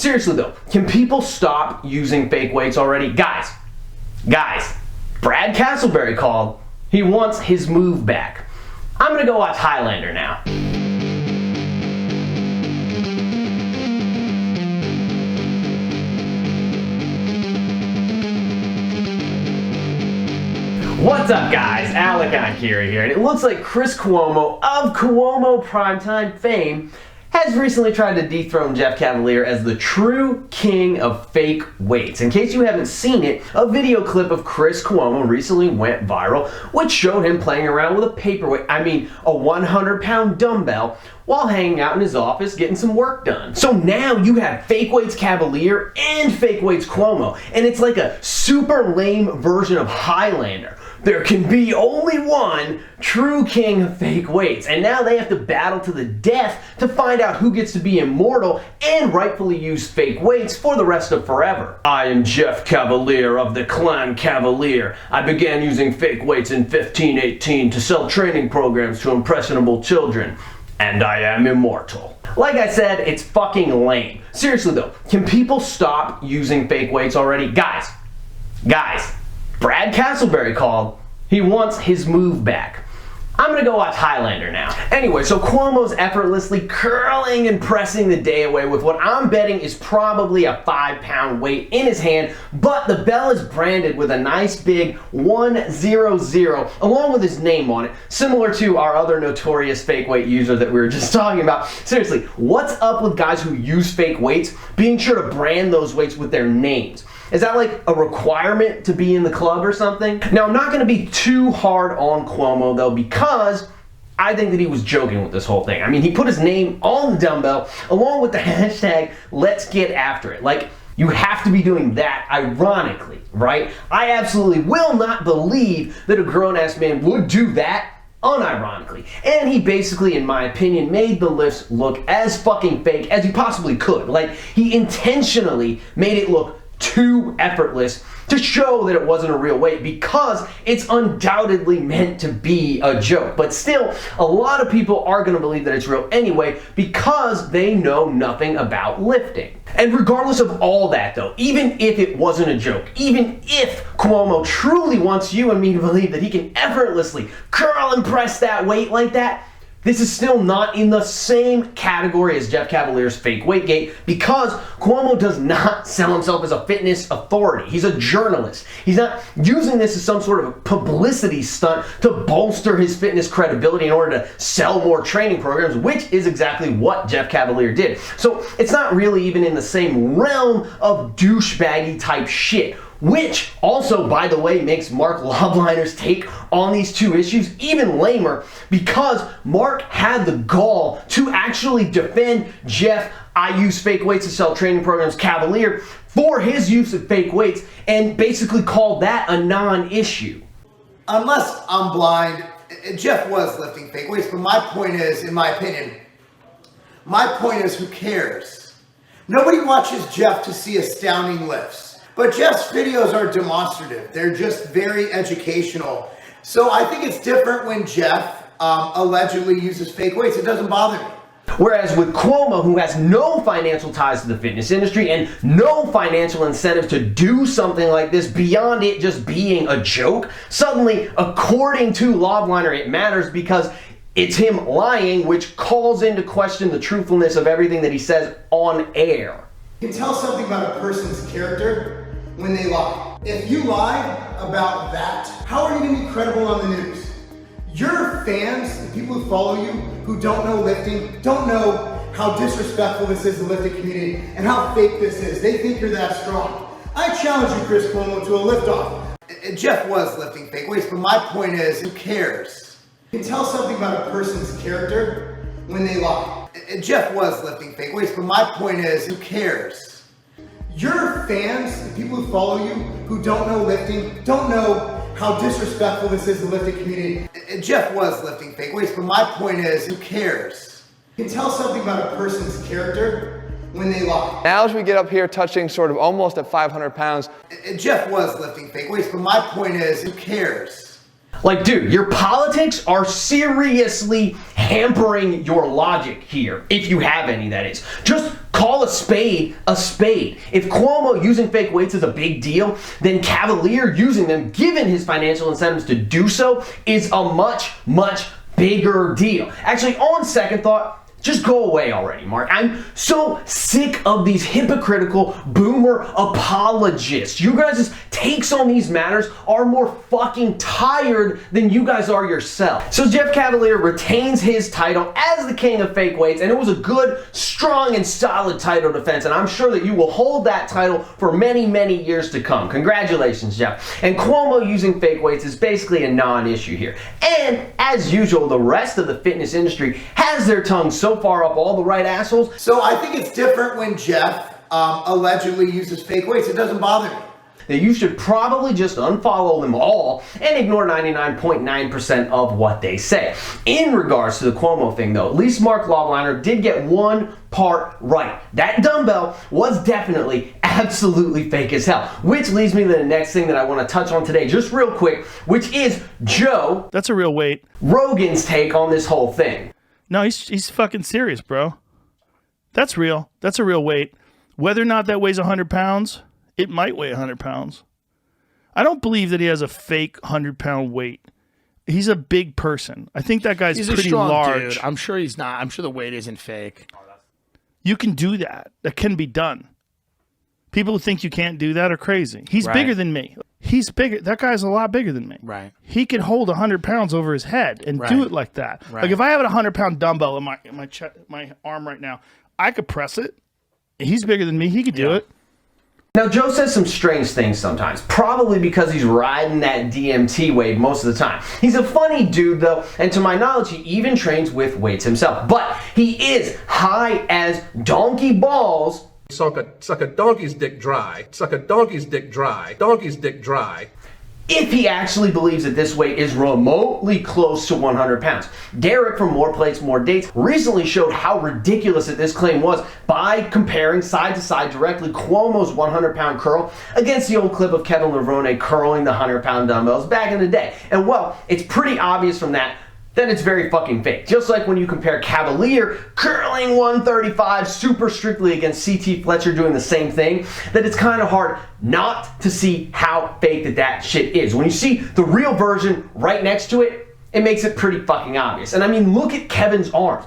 Seriously though, can people stop using fake weights already? Guys, Brad Castleberry called. He wants his move back. I'm gonna go watch Highlander now. What's up guys, Enkiri here, and it looks like Chris Cuomo of Cuomo primetime fame has recently tried to dethrone Jeff Cavaliere as the true king of fake weights. In case you haven't seen it, a video clip of Chris Cuomo recently went viral, which showed him playing around with a paperweight, a 100-pound dumbbell, while hanging out in his office getting some work done. So now you have fake weights Cavaliere and fake weights Cuomo, and it's like a super lame version of Highlander. There can be only one true king of fake weights, and now they have to battle to the death to find out who gets to be immortal and rightfully use fake weights for the rest of forever. I am Jeff Cavaliere of the clan Cavaliere. I began using fake weights in 1518 to sell training programs to impressionable children, and I am immortal. Like I said, it's fucking lame. Seriously though, can people stop using fake weights already? Guys, Brad Castleberry called. He wants his move back. I'm gonna go watch Highlander now. Anyway, so Cuomo's effortlessly curling and pressing the day away with what I'm betting is probably a 5-pound weight in his hand, but the bell is branded with a nice big 100 along with his name on it, similar to our other notorious fake weight user that we were just talking about. Seriously, what's up with guys who use fake weights being sure to brand those weights with their names? Is that like a requirement to be in the club or something? Now, I'm not going to be too hard on Cuomo though, because I think that he was joking with this whole thing. I mean, he put his name on the dumbbell along with the hashtag let's get after it. Like, you have to be doing that ironically, right? I absolutely will not believe that a grown-ass man would do that unironically. And he basically, in my opinion, made the lifts look as fucking fake as he possibly could. Like, he intentionally made it look too effortless to show that it wasn't a real weight, because it's undoubtedly meant to be a joke. But still, a lot of people are going to believe that it's real anyway because they know nothing about lifting. And regardless of all that though, even if it wasn't a joke, even if Cuomo truly wants you and me to believe that he can effortlessly curl and press that weight like that, this is still not in the same category as Jeff Cavaliere's fake weight gate, because Cuomo does not sell himself as a fitness authority. He's a journalist. He's not using this as some sort of publicity stunt to bolster his fitness credibility in order to sell more training programs, which is exactly what Jeff Cavaliere did. So it's not really even in the same realm of douchebaggy type shit, which also, by the way, makes Mark Loveliner's take on these two issues even lamer, because Mark had the gall to actually defend Jeff, I use fake weights to sell training programs, Cavaliere, for his use of fake weights, and basically called that a non-issue. Unless I'm blind, Jeff was lifting fake weights, but my point is, in my opinion, who cares? Nobody watches Jeff to see astounding lifts. But Jeff's videos are demonstrative. They're just very educational. So I think it's different when Jeff allegedly uses fake weights. It doesn't bother me. Whereas with Cuomo, who has no financial ties to the fitness industry and no financial incentive to do something like this beyond it just being a joke, suddenly, according to Loveliner, it matters because it's him lying, which calls into question the truthfulness of everything that he says on air. You can tell something about a person's character when they lie. If you lie about that, how are you going to be credible on the news? Your fans, the people who follow you, who don't know lifting, don't know how disrespectful this is in the lifting community and how fake this is. They think you're that strong. I challenge you, Chris Cuomo, to a lift-off. Jeff was lifting fake weights, but my point is, who cares? You can tell something about a person's character when they lie. Jeff was lifting fake weights, but my point is, who cares? Your fans, the people who follow you, who don't know lifting, don't know how disrespectful this is in the lifting community. Jeff was lifting fake weights, but my point is, who cares? You can tell something about a person's character when they lie. Now as we get up here touching sort of almost at 500 pounds. Jeff was lifting fake weights, but my point is, who cares? Like, dude, your politics are seriously hampering your logic here, if you have any, that is. Just Call a spade a spade. If Cuomo using fake weights is a big deal, then Cavalier using them, given his financial incentives to do so, is a much, much bigger deal. Actually, on second thought, just go away already, Mark. I'm so sick of these hypocritical boomer apologists. You guys' takes on these matters are more fucking tired than you guys are yourself. So Jeff Cavalier retains his title as the king of fake weights, and it was a good, strong, and solid title defense, and I'm sure that you will hold that title for many, many years to come. Congratulations, Jeff. And Cuomo using fake weights is basically a non-issue here. And as usual, the rest of the fitness industry has their tongue so far up all the right assholes. So I think it's different when Jeff allegedly uses fake weights. It doesn't bother me. That you should probably just unfollow them all and ignore 99.9% of what they say. In regards to the Cuomo thing though, at least Mark Loveliner did get one part right. That dumbbell was definitely absolutely fake as hell. Which leads me to the next thing that I want to touch on today, just real quick, which is Joe. That's a real weight. Rogan's take on this whole thing. No, he's fucking serious, bro. That's real. That's a real weight. Whether or not that weighs 100 pounds, it might weigh 100 pounds. I don't believe that he has a fake 100-pound weight. He's a big person. I think that guy's pretty strong large. Dude. I'm sure he's not. I'm sure the weight isn't fake. You can do that. That can be done. People who think you can't do that are crazy. He's bigger than me. He's bigger. That guy's a lot bigger than me. Right. He could hold 100 pounds over his head and do it like that. Right. Like if I have a 100-pound dumbbell in my arm right now, I could press it. He's bigger than me. He could do it. Now, Joe says some strange things sometimes, probably because he's riding that DMT wave most of the time. He's a funny dude, though, and to my knowledge, he even trains with weights himself. But he is high as donkey balls. Suck a donkey's dick dry. Suck a donkey's dick dry. Donkey's dick dry. If he actually believes that this weight is remotely close to 100 pounds. Derek from More Plates, More Dates recently showed how ridiculous that this claim was by comparing side to side directly Cuomo's 100-pound curl against the old clip of Kevin Levrone curling the 100-pound dumbbells back in the day. And well, it's pretty obvious from that it's very fucking fake. Just like when you compare Cavalier curling 135 super strictly against CT Fletcher doing the same thing, that it's kind of hard not to see how fake that shit is. When you see the real version right next to it, it makes it pretty fucking obvious. And I mean, look at Kevin's arms.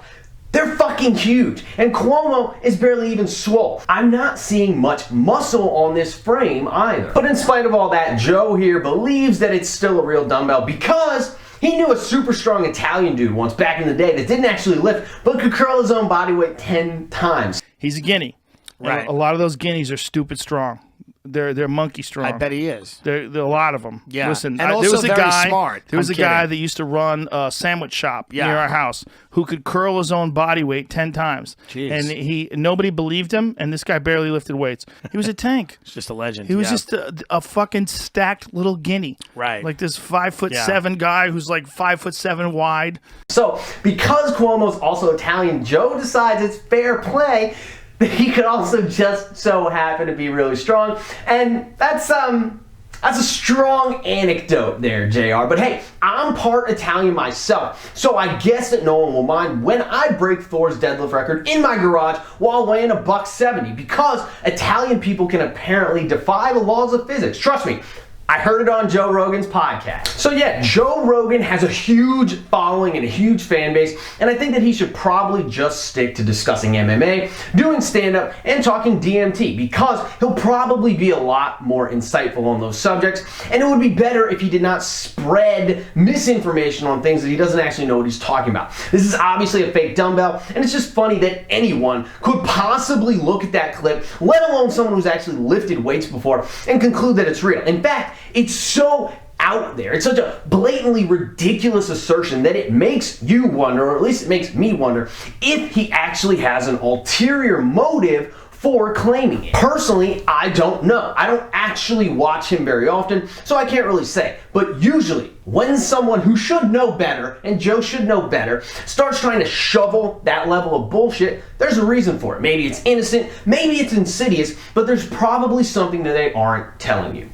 They're fucking huge, and Cuomo is barely even swole. I'm not seeing much muscle on this frame either. But in spite of all that, Joe here believes that it's still a real dumbbell because he knew a super strong Italian dude once back in the day that didn't actually lift, but could curl his own body weight 10 times. He's a guinea. Right. And a lot of those guineas are stupid strong. They're monkey strong. I bet he is. There are a lot of them. Yeah. Listen, And there also was a very guy. smart. There was I'm a guy kidding. that used to run a sandwich shop Yeah. near our house who could curl his own body weight 10 times. Jeez. And nobody believed him, and this guy barely lifted weights. He was a tank. It's just a legend. He was just a fucking stacked little guinea. Right. Like this 5'7" guy who's like 5'7" wide. So, because Cuomo's also Italian, Joe decides it's fair play that he could also just so happen to be really strong. And that's a strong anecdote there, JR. But hey, I'm part Italian myself, so I guess that no one will mind when I break Thor's deadlift record in my garage while weighing $170, because Italian people can apparently defy the laws of physics. Trust me, I heard it on Joe Rogan's podcast. So yeah, Joe Rogan has a huge following and a huge fan base, and I think that he should probably just stick to discussing MMA, doing stand-up, and talking DMT, because he'll probably be a lot more insightful on those subjects, and it would be better if he did not spread misinformation on things that he doesn't actually know what he's talking about. This is obviously a fake dumbbell, and it's just funny that anyone could possibly look at that clip, let alone someone who's actually lifted weights before, and conclude that it's real. In fact, it's so out there. It's such a blatantly ridiculous assertion that it makes you wonder, or at least it makes me wonder, if he actually has an ulterior motive for claiming it. Personally, I don't know. I don't actually watch him very often, so I can't really say. But usually, when someone who should know better, and Joe should know better, starts trying to shovel that level of bullshit, there's a reason for it. Maybe it's innocent, maybe it's insidious, but there's probably something that they aren't telling you.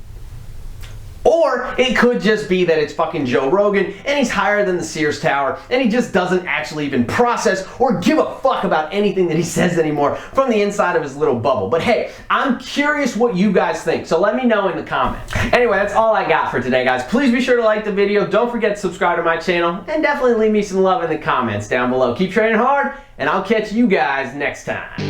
Or it could just be that it's fucking Joe Rogan and he's higher than the Sears Tower and he just doesn't actually even process or give a fuck about anything that he says anymore from the inside of his little bubble. But hey, I'm curious what you guys think, so let me know in the comments. Anyway, that's all I got for today, guys. Please be sure to like the video, don't forget to subscribe to my channel, and definitely leave me some love in the comments down below. Keep training hard, and I'll catch you guys next time.